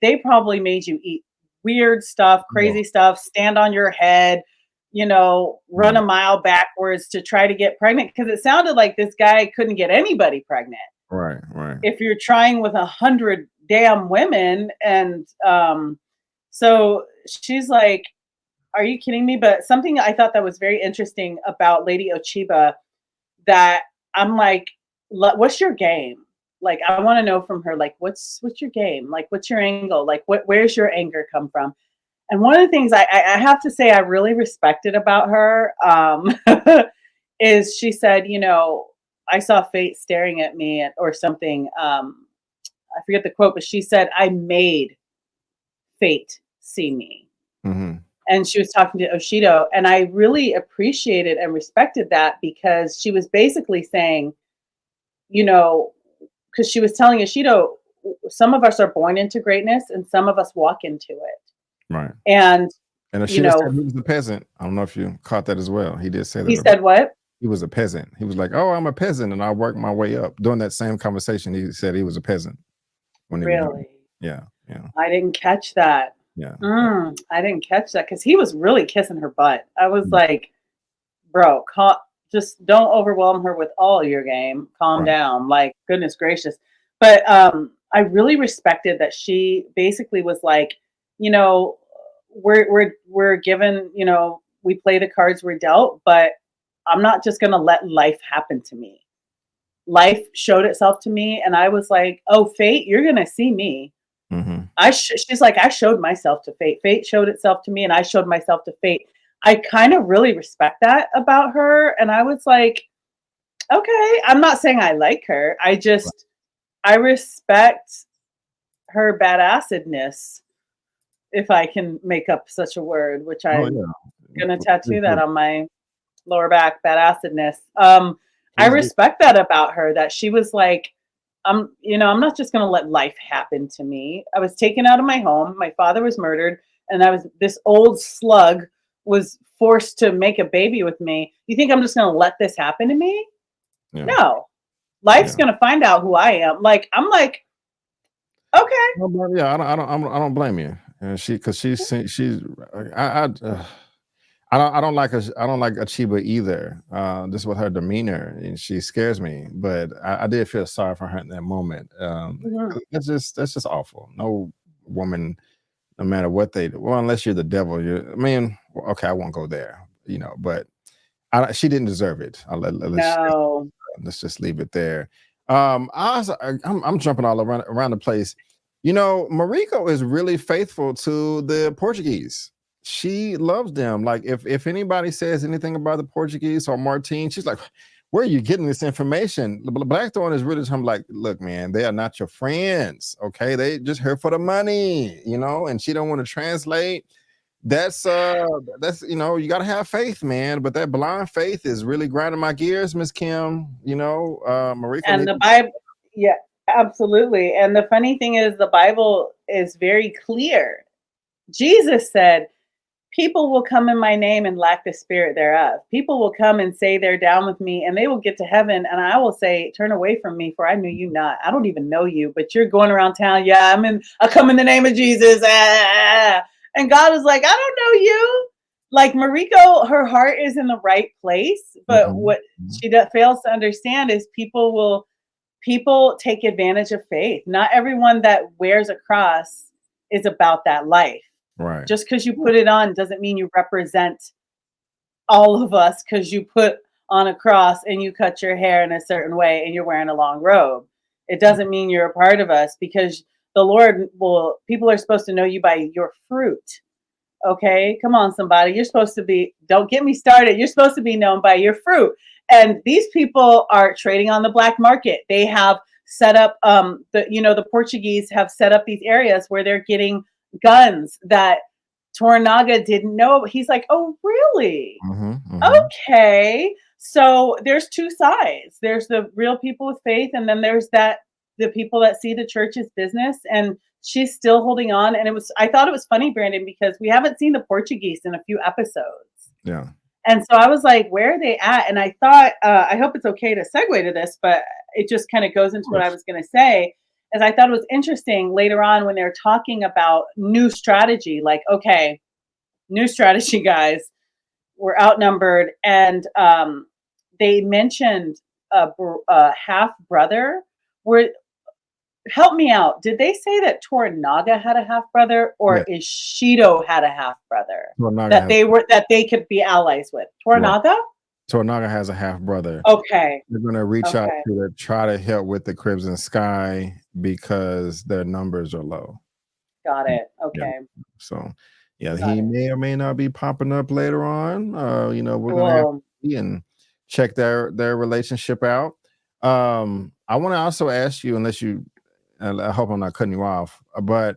They probably made you eat weird stuff, crazy stuff, stand on your head, run a mile backwards to try to get pregnant, because it sounded like this guy couldn't get anybody pregnant. Right. If you're trying with 100 damn women. And so she's like, are you kidding me? But something I thought that was very interesting about Lady Ochiba, that I'm like, what's your game? Like, I want to know from her, like, what's your game? Like, what's your angle? Like, where's your anger come from? And one of the things I have to say I really respected about her is she said, I saw fate staring at me, or something. I forget the quote, but she said, I made fate see me. Mm-hmm. And she was talking to Oshido, and I really appreciated and respected that, because she was basically saying, because she was telling Oshido, some of us are born into greatness and some of us walk into it. Right. And Oshido said he was a peasant. I don't know if you caught that as well. He did say that. He said what? He was a peasant. He was like, oh, I'm a peasant, and I work my way up. During that same conversation, he said he was a peasant. Really? Yeah. I didn't catch that. Yeah. I didn't catch that, because he was really kissing her butt. I was like, bro, just don't overwhelm her with all your game. Calm down. Like, goodness gracious. But I really respected that she basically was like, we're given, we play the cards we're dealt, but I'm not just going to let life happen to me. Life showed itself to me, and I was like, oh, fate, you're going to see me. Mm-hmm. She's like, I showed myself to fate. Fate showed itself to me, and I showed myself to fate. I kind of really respect that about her. And I was like, okay, I'm not saying I like her. I respect her badassedness, if I can make up such a word, which I'm going to tattoo that on my lower back, badassedness. I respect that about her, that she was like, I'm not just going to let life happen to me. I was taken out of my home. My father was murdered, and this old slug was forced to make a baby with me. You think I'm just going to let this happen to me? Yeah. No. Life's going to find out who I am. Like, I'm like, okay. Yeah, I don't blame you. And I don't like Ochiba either. Just with her demeanor, and she scares me. But I did feel sorry for her in that moment. That's just awful. No woman, no matter what they do, well, unless you're the devil, okay, I won't go there, But she didn't deserve it. Let's just leave it there. I'm jumping all around the place. Mariko is really faithful to the Portuguese. She loves them. Like if anybody says anything about the Portuguese or Martine, she's like, where are you getting this information? Blackthorne is really like, look, man, they are not your friends. Okay. They just here for the money, and she don't want to translate. that's you got to have faith, man. But that blind faith is really grinding my gears, Miss Kim. Mariko And needs. the Bible, yeah, absolutely. And the funny thing is, the Bible is very clear. Jesus said, people will come in my name and lack the spirit thereof. People will come and say they're down with me, and they will get to heaven, and I will say, turn away from me, for I knew you not. I don't even know you, but you're going around town. Yeah, I come in the name of Jesus. And God is like, I don't know you. Like Mariko, her heart is in the right place, but what she fails to understand is people take advantage of faith. Not everyone that wears a cross is about that life. Right. Just because you put it on doesn't mean you represent all of us, because you put on a cross and you cut your hair in a certain way and you're wearing a long robe. It doesn't mean you're a part of us, because people are supposed to know you by your fruit. Okay, come on, somebody. You're supposed to be, don't get me started. You're supposed to be known by your fruit. And these people are trading on the black market. They have set up, the Portuguese have set up these areas where they're getting guns that Toranaga didn't know. He's like, oh, really? Okay. So there's two sides. There's the real people with faith, and then there's the people that see the church as business. And she's still holding on. And I thought it was funny, Brandon, because we haven't seen the Portuguese in a few episodes. Yeah. And so I was like, where are they at? And I thought, I hope it's okay to segue to this, but it just kind of goes into what I was going to say. As I thought it was interesting later on when they're talking about new strategy, like, okay, new strategy, guys, we're outnumbered. And they mentioned a half brother. Help me out. Did they say that Toranaga had a half brother, or Ishido had a half brother that they could be allies with? Toranaga? Right. Toranaga has a half brother. Okay. They're going to reach out to try to help with the Crimson Sky because their numbers are low. Got it. Okay. Yeah. So, he may or may not be popping up later on. We're going to have to see and check their relationship out. I want to also ask you, unless you, I hope I'm not cutting you off, but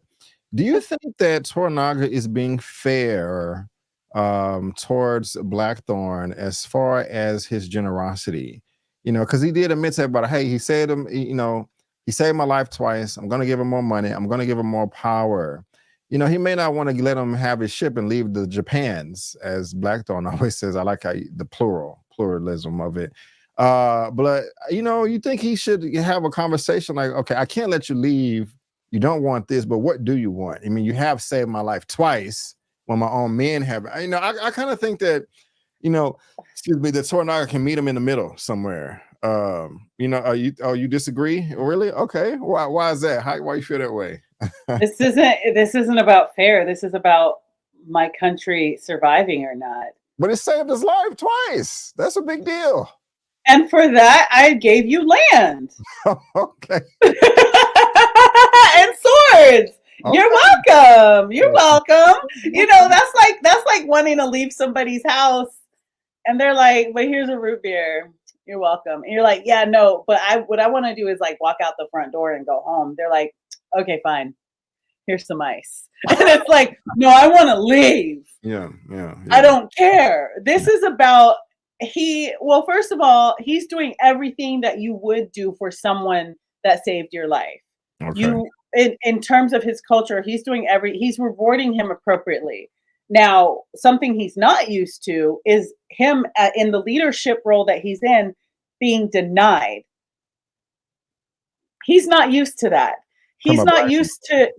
do you think that Toranaga is being fair towards Blackthorne as far as his generosity? Because he did admit to everybody, hey, he said he saved my life twice. I'm going to give him more money. I'm going to give him more power. He may not want to let him have his ship and leave the Japans, as Blackthorne always says. I like how the pluralism of it. But you think he should have a conversation like, okay, I can't let you leave. You don't want this, but what do you want? I mean, you have saved my life twice when my own men have. I kind of think that, that Toranaga can meet him in the middle somewhere. You disagree? Really? Okay. Why is that? Why you feel that way? This isn't about fair. This is about my country surviving or not. But it saved his life twice. That's a big deal. And for that, I gave you land. Okay. And swords. Okay. You're welcome. You're welcome. That's like wanting to leave somebody's house and they're like, but here's a root beer. You're welcome. And you're like, yeah, no, but what I want to do is like walk out the front door and go home. They're like, okay, fine. Here's some ice. And it's like, no, I want to leave. Yeah. I don't care. This is about first of all, he's doing everything that you would do for someone that saved your life. Okay. In terms of his culture, he's rewarding him appropriately. Now, something he's not used to is him in the leadership role that he's in being denied. He's not used to that. He's not used to,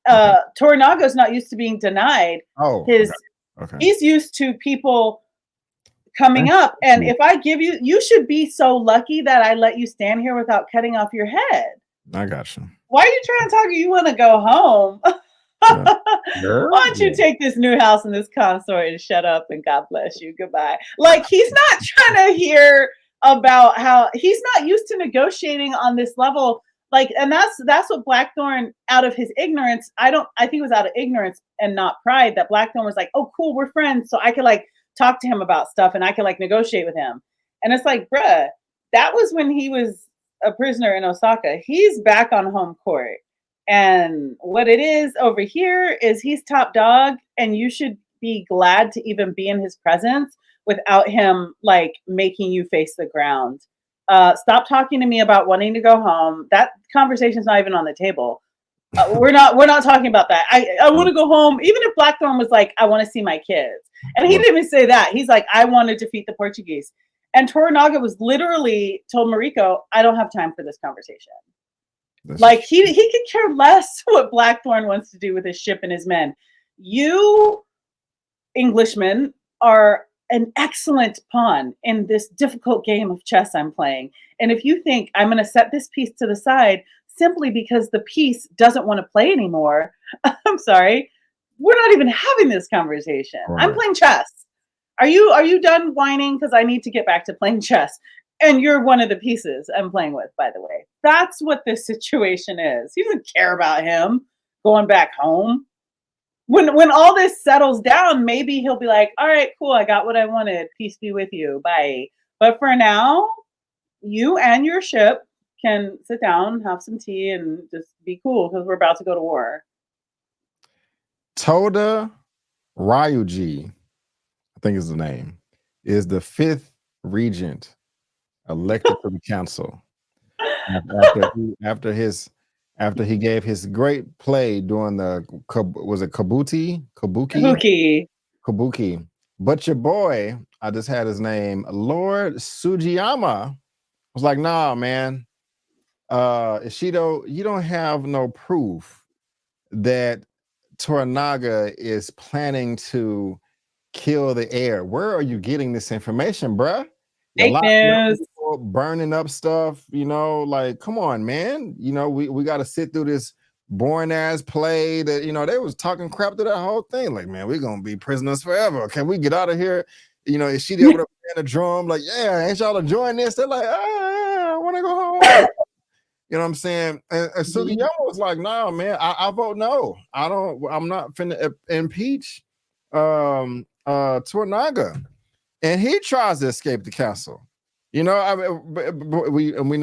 Toranaga's not used to being denied. Oh, okay. He's used to people coming up. And if I give you should be so lucky that I let you stand here without cutting off your head. I got you. Why are you trying to talk? You want to go home? Why don't you take this new house and this consort and shut up and God bless you. Goodbye. Like, he's not trying to hear about how he's not used to negotiating on this level. Like, and that's what Blackthorne, out of his ignorance, I think it was out of ignorance and not pride, that Blackthorne was like, oh, cool, we're friends. So I could like talk to him about stuff and I could like negotiate with him. And it's like, bruh, that was when he was a prisoner in Osaka. He's back on home court. And what it is over here is he's top dog, and you should be glad to even be in his presence without him like making you face the ground. Stop talking to me about wanting to go home. That conversation's not even on the table. We're not talking about that. I want to go home. Even if Blackthorne was like, I want to see my kids, and he didn't even say that. He's like, I want to defeat the Portuguese. And Toranaga was literally told Mariko, I don't have time for this conversation. Like he could care less what Blackthorne wants to do with his ship and his men. You Englishmen are an excellent pawn in this difficult game of chess I'm playing. And if you think I'm going to set this piece to the side simply because the piece doesn't want to play anymore, I'm sorry, we're not even having this conversation. Right. I'm playing chess. Are you done whining? Because I need to get back to playing chess. And you're one of the pieces I'm playing with, by the way. That's what this situation is. He doesn't care about him going back home. When all this settles down, maybe he'll be like, all right, cool, I got what I wanted. Peace be with you. Bye. But for now, you and your ship can sit down, have some tea, and just be cool because we're about to go to war. Toda Ryuji, I think is the name, is the 5th regent elected to the council after he gave his great play during the Kabuki. But your boy, I just had his name, Lord Sugiyama, was like, nah, man, Ishido, you don't have no proof that Toranaga is planning to kill the heir. Where are you getting this information, bruh? Fake news. Burning up stuff, like, come on, man. We got to sit through this boring ass play that, they was talking crap to that whole thing. Like, man, we're going to be prisoners forever. Can we get out of here? Is she able to play the drum? Like, yeah, ain't y'all enjoying this? They're like, I want to go home. You know what I'm saying? And Sugiyama was like, nah, man, I vote no. I'm not finna impeach Toranaga. And he tries to escape the castle. We know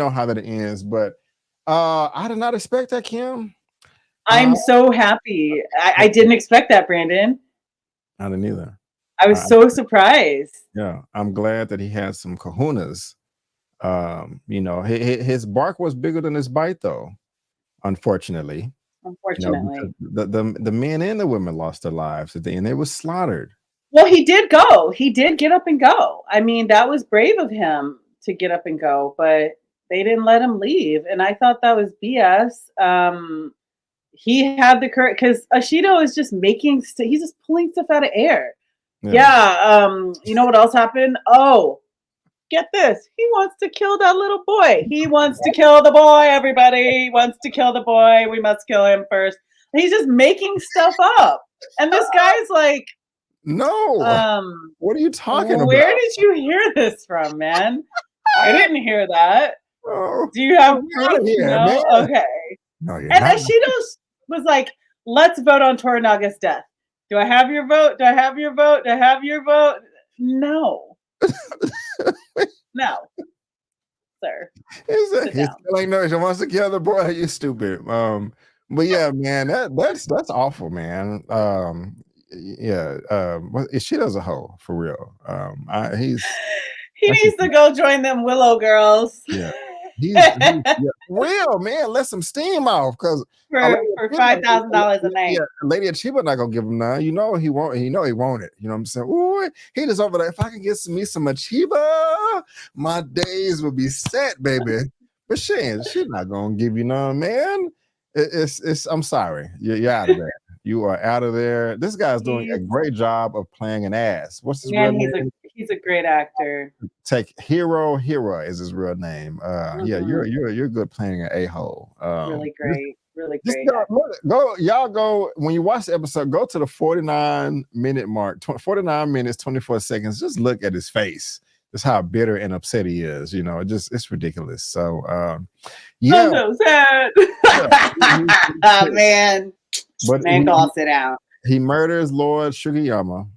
how that ends, but I did not expect that, Kim. I'm so happy. I didn't expect that, Brandon. I didn't either. I was so surprised. Yeah, I'm glad that he had some kahunas. His bark was bigger than his bite, though. Unfortunately, the men and the women lost their lives at the end. They were slaughtered. Well, he did go. He did get up and go. I mean, that was brave of him to get up and go, but they didn't let him leave. And I thought that was BS. He had the courage because Ashido is just he's just pulling stuff out of air. Yeah. You know what else happened? Oh, get this. He wants to kill that little boy. He wants to kill the boy, everybody. He wants to kill the boy. We must kill him first. And he's just making stuff up. And this guy's like, no. What are you talking about? Where did you hear this from, man? I didn't hear that. Oh, do you have proof? No? Man. Okay. No, and Ashido was like, let's vote on Toranaga's death. Do I have your vote? Do I have your vote? Do I have your vote? No. No. Sir. He's like, no, she wants to kill the boy. You stupid. But yeah, man, that's awful, man. She does a hoe for real. He needs to go join them Willow girls. Yeah, he's real, man. Let some steam off because for $5,000 a night. Yeah, Lady Ochiba not gonna give him none. He won't it. You know what I'm saying? Ooh, he just over there. If I can get me some Ochiba, my days will be set, baby. But she's not gonna give you none, man. It's. I'm sorry, you're out of there. You are out of there. This guy's doing a great job of playing an ass. What's his real name? He's a great actor. Hiro is his real name. Yeah, you're good playing an a-hole. Really great. Go when you watch the episode, go to the 49-minute mark, 49 minutes, 24 seconds. Just look at his face. That's how bitter and upset he is. It's ridiculous. So yeah. I'm so sad. Oh man. But man, go sit down. He murders Lord Sugiyama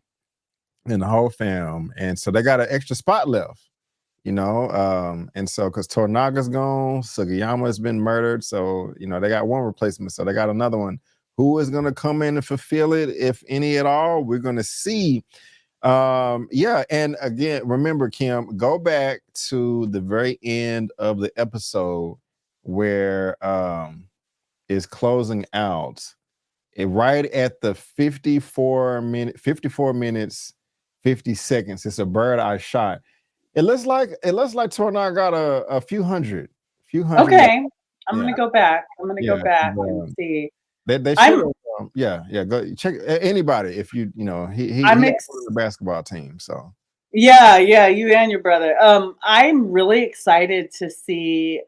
and the whole fam, and so they got an extra spot left. you know, and so because Toranaga's gone, Sugiyama has been murdered, so you know they got one replacement, so they got another one. Who is going to come in and fulfill it, if any at all? We're going to see. Yeah, and again, remember, Kim, go back to the very end of the episode where is closing out. Right at the 54 minutes 50 seconds. It's a bird eye shot. It looks like Tornado got a few hundred. Okay, I'm Yeah, gonna go back. I'm gonna go yeah. back and see. They should I'm have. Yeah. Go check anybody if you know I'm he ex- on the basketball team. So Yeah, yeah, you and your brother. I'm really excited to see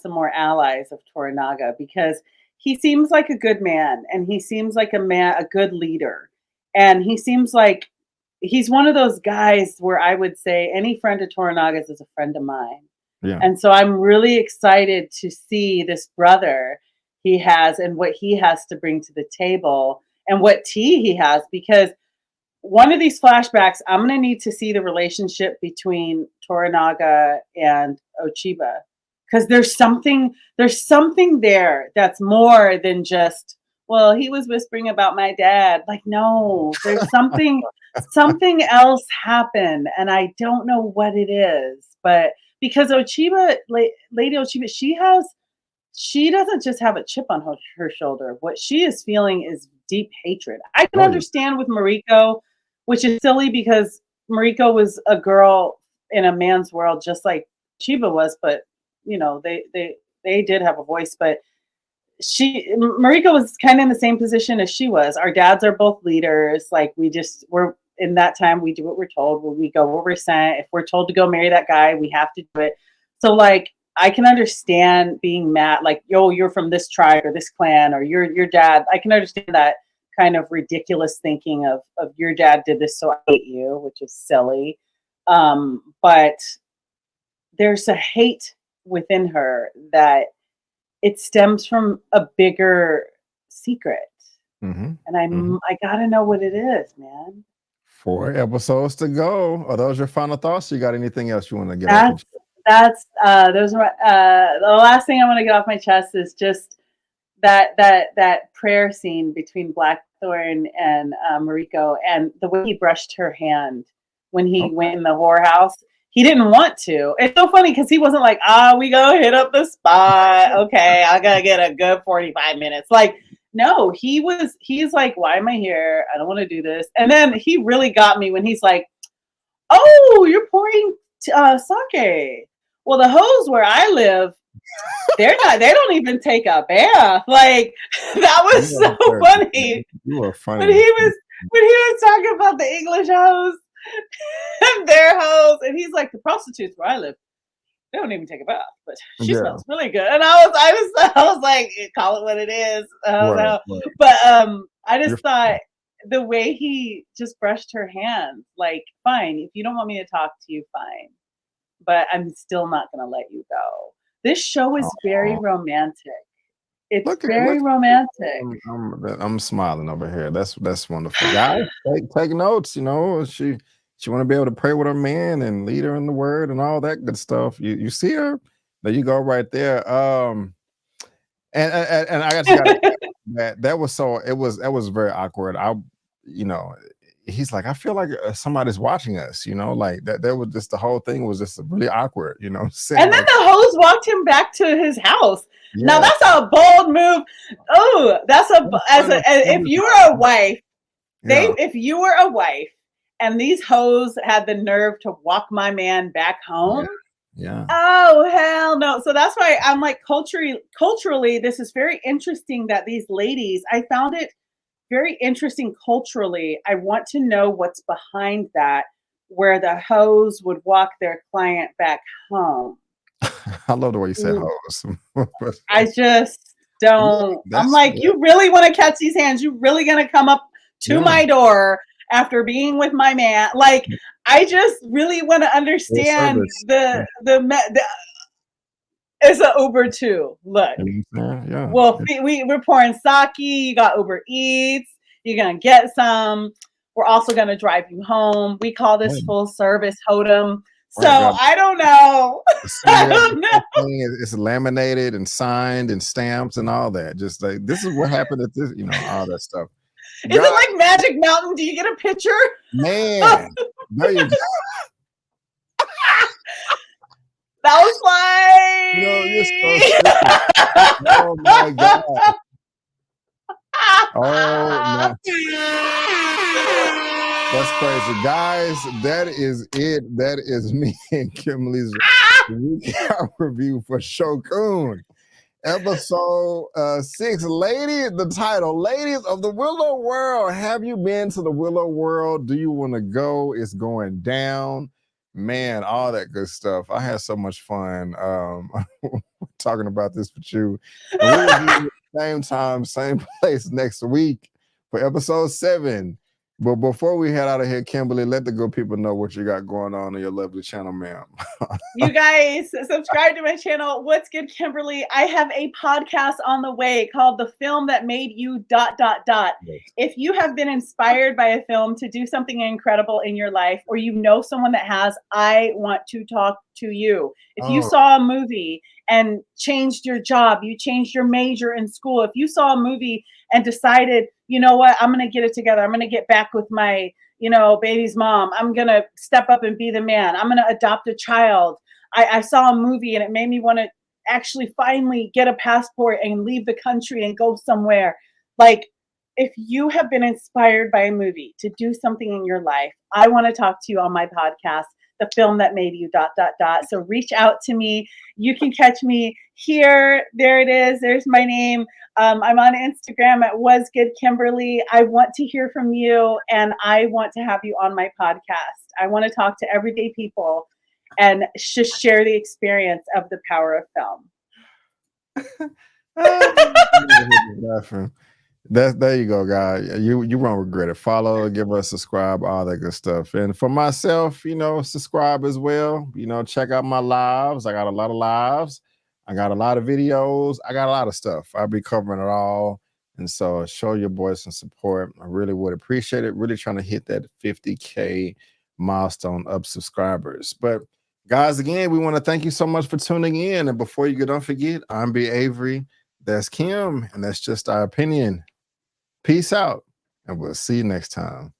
some more allies of Toranaga because he seems like a good man and he seems like a good leader. And he seems like he's one of those guys where I would say any friend of Toranaga's is a friend of mine. yeah, And so I'm really excited to see this brother he has and what he has to bring to the table and what tea he has because one of these flashbacks, I'm going to need to see the relationship between Toranaga and Ochiba because there's something there that's more than just well, he was whispering about my dad. Like no, there's something else happened and I don't know what it is. But because Lady Ochiba, she doesn't just have a chip on her shoulder. What she is feeling is deep hatred. I can oh yeah, understand with Mariko, which is silly because Mariko was a girl in a man's world, just like Chiba was. But you know, they did have a voice. But Mariko was kind of in the same position as she was. Our dads are both leaders. Like we're in that time. We do what we're told. We go where we're sent. If we're told to go marry that guy, we have to do it. So like I can understand being mad, like, yo, you're from this tribe or this clan, or your dad. I can understand that kind of ridiculous thinking of your dad did this, so I hate you, which is silly. But there's a hate within her that it stems from a bigger secret. mm-hmm, And mm-hmm. I gotta know what it is, man. 4 episodes to go. Are those your final thoughts? You got anything else you want to get off your That's chest? those are the last thing I want to get off my chest is just that prayer scene between Blackthorne and Mariko, and the way he brushed her hand when he Okay. went in the whorehouse. He didn't want to. It's so funny because he wasn't like, we go hit up the spot. Okay, I gotta get a good 45 minutes. Like, no, he's like, why am I here? I don't want to do this. And then he really got me when he's like, oh, you're pouring sake. Well, the hoes where I live, they don't even take a bath. Like that was You so are funny. you are When he funny. was talking about the English hoes and their hoes, and he's like, the prostitutes where I live, they don't even take a bath, but she Yeah. smells really good. And I was like, call it what it is. Right. Right. But I You're just thought the way he just brushed her hand, like, fine, if you don't want me to talk to you, fine, but I'm still not going to let you go. This show is very oh, romantic. It's look very romantic. I'm smiling over here. That's wonderful. Guys, take notes, you know. She want to be able to pray with her man and lead her in the word and all that good stuff. You see her? There you go right there. And I just got that was so that was very awkward. You know, he's like, I feel like somebody's watching us, you know, like that was just the whole thing was just really awkward, you know. Saying And then like, the host walked him back to his house. Now yeah, that's a bold move. Oh, that's a if you were a wife, yeah, if you were a wife and these hoes had the nerve to walk my man back yeah, home. yeah. Oh hell no. So that's why I'm like culturally this is very interesting that these ladies, I found it very interesting culturally. I want to know what's behind that where the hoes would walk their client back home. I love the way you said hoes. I just Yeah, don't. I'm that's like, you really want to catch these hands? You really gonna come up to yeah. my door after being with my man? Like, I just really want to Full understand service. Yeah. the it's an Uber too. Look, You know what I'm saying? Yeah. well, we're pouring sake. You got Uber Eats. You're gonna get some. We're also gonna drive you home. We call Yeah. this full service Hodem. So Right, I don't know. I don't know. it's laminated and signed and stamps and all that. Just like this is what happened at this, all that stuff. Is it like Magic Mountain? Do you get a picture? Man, there you go. That was like, You're so stupid. Oh my god. Oh no. That's crazy. Guys, that is it. That is me and Kimberly's recap review for Shogun. Episode 6. Ladies, the title, Ladies of the Willow World. Have you been to the Willow World? Do you want to go? It's going down. Man, all that good stuff. I had so much fun talking about this with you. And we will be at the same time, same place next week for episode 7. But before we head out of here, Kimberly, let the good people know what you got going on your lovely channel, ma'am. You guys, subscribe to my channel. What's good, Kimberly? I have a podcast on the way called The Film That Made You ... Yes. If you have been inspired by a film to do something incredible in your life, or you know someone that has, I want to talk to you. If you saw a movie and changed your job, you changed your major in school, if you saw a movie and decided, you know what, I'm going to get it together. I'm going to get back with my, baby's mom. I'm going to step up and be the man. I'm going to adopt a child. I saw a movie and it made me want to actually finally get a passport and leave the country and go somewhere. Like, if you have been inspired by a movie to do something in your life, I want to talk to you on my podcast, The Film That Made You ... So reach out to me. You can catch me here. There it is. There's my name. I'm on Instagram at WasGoodKimberly. I want to hear from you, and I want to have you on my podcast. I want to talk to everyday people and just share the experience of the power of film. There you go, guys. You won't regret it. Follow, give us, subscribe, all that good stuff. And for myself, subscribe as well. Check out my lives. I got a lot of lives. I got a lot of videos. I got a lot of stuff. I'll be covering it all. And so show your boys some support. I really would appreciate it. Really trying to hit that 50K milestone of subscribers. But guys, again, we want to thank you so much for tuning in. And before you go, don't forget, I'm B. Avery. That's Kim. And that's just our opinion. Peace out. And we'll see you next time.